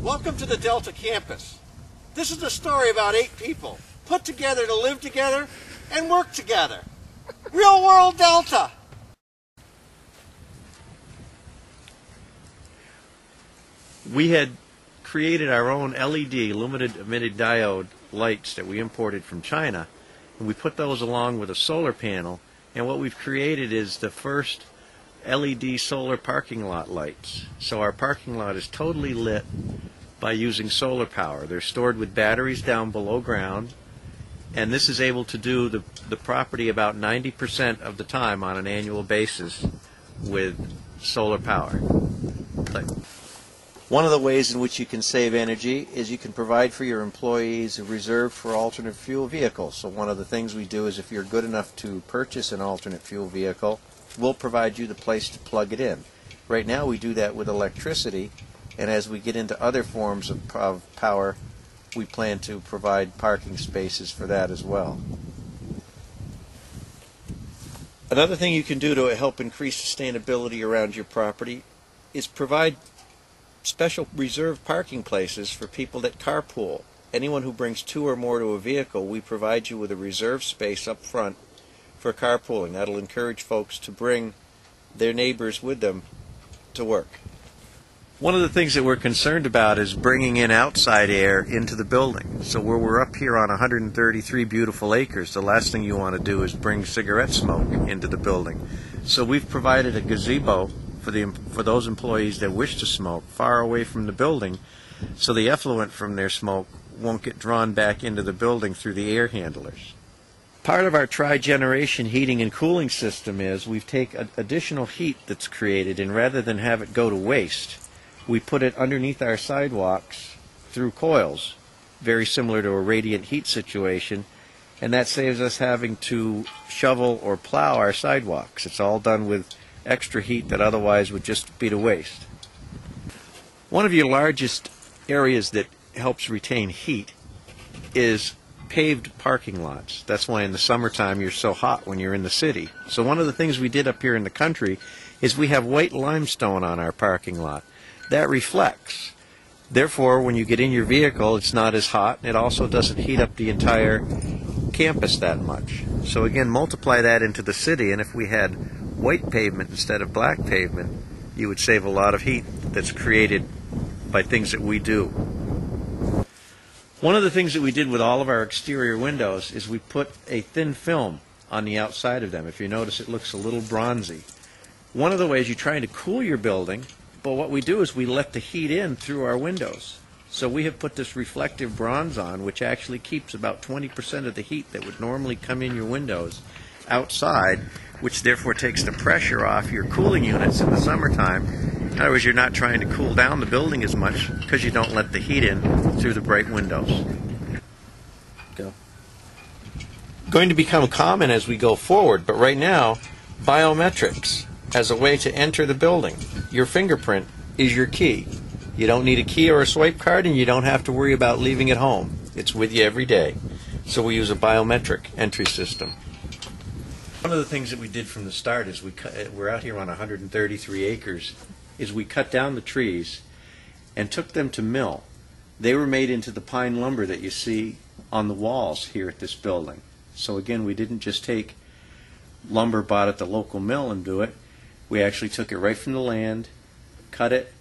Welcome to the Delta campus. This is a story about 8 people put together to live together and work together. Real world Delta. We had created our own LED, limited emitted diode lights that we imported from China, and we put those along with a solar panel, and what we've created is the first LED solar parking lot lights. So our parking lot is totally lit by using solar power. They're stored with batteries down below ground, and this is able to do the property about 90% of the time on an annual basis with solar power. One of the ways in which you can save energy is you can provide for your employees a reserve for alternate fuel vehicles. So one of the things we do is if you're good enough to purchase an alternate fuel vehicle, we'll provide you the place to plug it in. Right now we do that with electricity, and as we get into other forms of power, we plan to provide parking spaces for that as well. Another thing you can do to help increase sustainability around your property is provide special reserved parking places for people that carpool. Anyone who brings 2 or more to a vehicle, we provide you with a reserved space up front for carpooling. That'll encourage folks to bring their neighbors with them to work. One of the things that we're concerned about is bringing in outside air into the building. So where we're up here on 133 beautiful acres, the last thing you want to do is bring cigarette smoke into the building. So we've provided a gazebo for those employees that wish to smoke far away from the building, so the effluent from their smoke won't get drawn back into the building through the air handlers. Part of our tri-generation heating and cooling system is we've taken additional heat that's created, and rather than have it go to waste, we put it underneath our sidewalks through coils, very similar to a radiant heat situation, and that saves us having to shovel or plow our sidewalks. It's all done with extra heat that otherwise would just be to waste. One of your largest areas that helps retain heat is paved parking lots. That's why in the summertime you're so hot when you're in the city. So one of the things we did up here in the country is we have white limestone on our parking lot. That reflects. Therefore, when you get in your vehicle, it's not as hot, and it also doesn't heat up the entire campus that much. So again, multiply that into the city, and if we had white pavement instead of black pavement, you would save a lot of heat that's created by things that we do. One of the things that we did with all of our exterior windows is we put a thin film on the outside of them. If you notice, it looks a little bronzy. One of the ways you're trying to cool your building, but what we do is we let the heat in through our windows. So we have put this reflective bronze on, which actually keeps about 20% of the heat that would normally come in your windows outside, which therefore takes the pressure off your cooling units in the summertime. In other words, you're not trying to cool down the building as much because you don't let the heat in through the bright windows. Go. Going to become common as we go forward, but right now, biometrics as a way to enter the building. Your fingerprint is your key. You don't need a key or a swipe card, and you don't have to worry about leaving it home. It's with you every day. So we use a biometric entry system. One of the things that we did from the start is we're out here on 133 acres, is we cut down the trees and took them to mill. They were made into the pine lumber that you see on the walls here at this building. So again, we didn't just take lumber bought at the local mill and do it. We actually took it right from the land, cut it,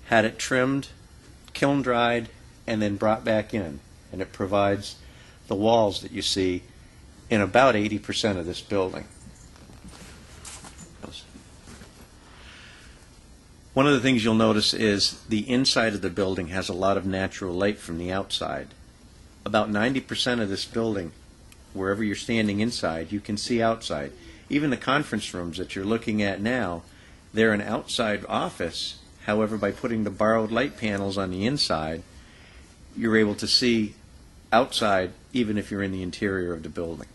had it trimmed, kiln dried, and then brought back in. And it provides the walls that you see in about 80% of this building. One of the things you'll notice is the inside of the building has a lot of natural light from the outside. About 90% of this building, wherever you're standing inside, you can see outside. Even the conference rooms that you're looking at now, they're an outside office. However, by putting the borrowed light panels on the inside, you're able to see outside even if you're in the interior of the building.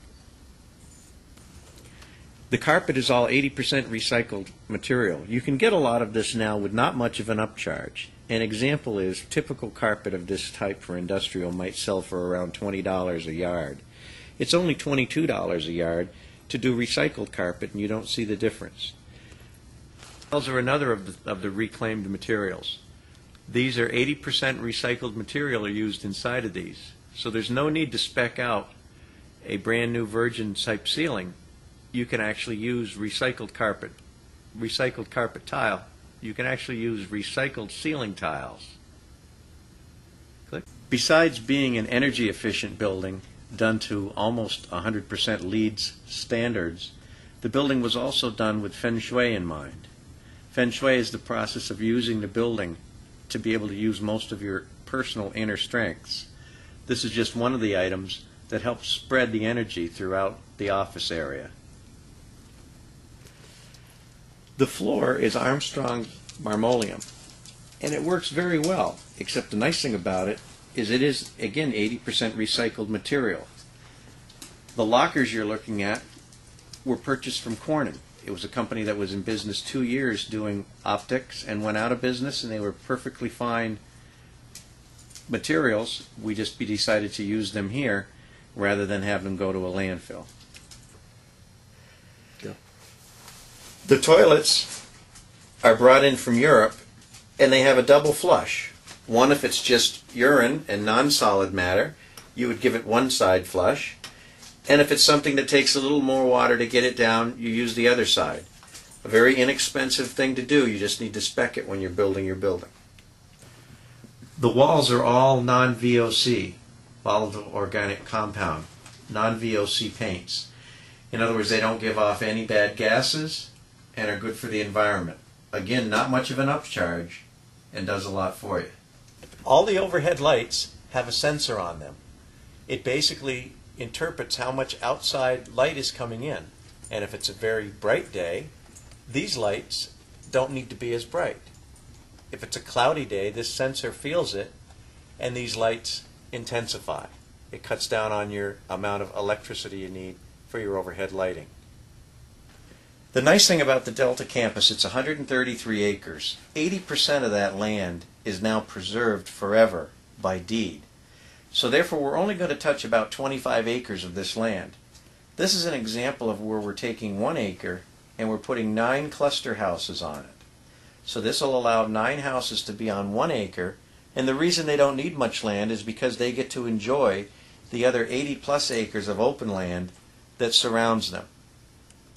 The carpet is all 80% recycled material. You can get a lot of this now with not much of an upcharge. An example is typical carpet of this type for industrial might sell for around $20 a yard. It's only $22 a yard to do recycled carpet, and you don't see the difference. Tiles are another of the reclaimed materials. These are 80% recycled material are used inside of these. So there's no need to spec out a brand new virgin type ceiling. You can actually use recycled carpet tile. You can actually use recycled ceiling tiles. Click. Besides being an energy efficient building done to almost 100% LEED standards, the building was also done with Feng Shui in mind. Feng Shui is the process of using the building to be able to use most of your personal inner strengths. This is just one of the items that helps spread the energy throughout the office area. The floor is Armstrong Marmoleum, and it works very well, except the nice thing about it is, again, 80% recycled material. The lockers you're looking at were purchased from Corning. It was a company that was in business 2 years doing optics and went out of business, and they were perfectly fine materials. We just decided to use them here rather than have them go to a landfill. Yeah. The toilets are brought in from Europe, and they have a double flush. One, if it's just urine and non-solid matter, you would give it one side flush. And if it's something that takes a little more water to get it down, you use the other side. A very inexpensive thing to do. You just need to spec it when you're building your building. The walls are all non-VOC, volatile organic compound, non-VOC paints. In other words, they don't give off any bad gases and are good for the environment. Again, not much of an upcharge and does a lot for you. All the overhead lights have a sensor on them. It basically interprets how much outside light is coming in. And if it's a very bright day, these lights don't need to be as bright. If it's a cloudy day, this sensor feels it, and these lights intensify. It cuts down on your amount of electricity you need for your overhead lighting. The nice thing about the Delta campus, it's 133 acres. 80% of that land is now preserved forever by deed. So therefore, we're only going to touch about 25 acres of this land. This is an example of where we're taking 1 acre and we're putting 9 cluster houses on it. So this will allow 9 houses to be on 1 acre, and the reason they don't need much land is because they get to enjoy the other 80 plus acres of open land that surrounds them.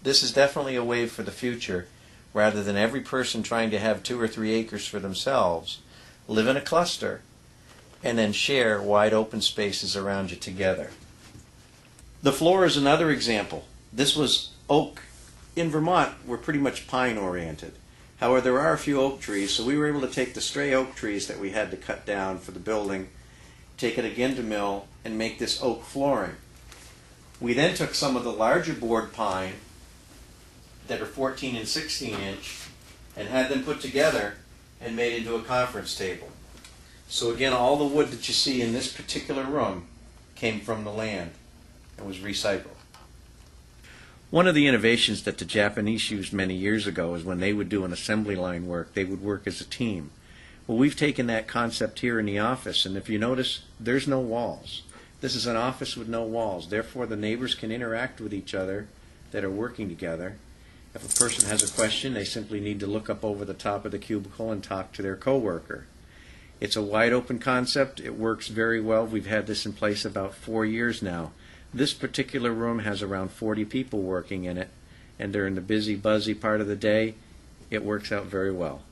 This is definitely a wave for the future, rather than every person trying to have 2 or 3 acres for themselves, live in a cluster, and then share wide open spaces around you together. The floor is another example. This was oak. In Vermont, we're pretty much pine oriented. However, there are a few oak trees, so we were able to take the stray oak trees that we had to cut down for the building, take it again to mill, and make this oak flooring. We then took some of the larger board pine that are 14 and 16 inch and had them put together and made into a conference table. So again, all the wood that you see in this particular room came from the land and was recycled. One of the innovations that the Japanese used many years ago is when they would do an assembly line work, they would work as a team. Well, we've taken that concept here in the office, and if you notice, there's no walls. This is an office with no walls. Therefore, the neighbors can interact with each other that are working together. If a person has a question, they simply need to look up over the top of the cubicle and talk to their coworker. It's a wide open concept. It works very well. We've had this in place about 4 years now. This particular room has around 40 people working in it, and during the busy, buzzy part of the day, it works out very well.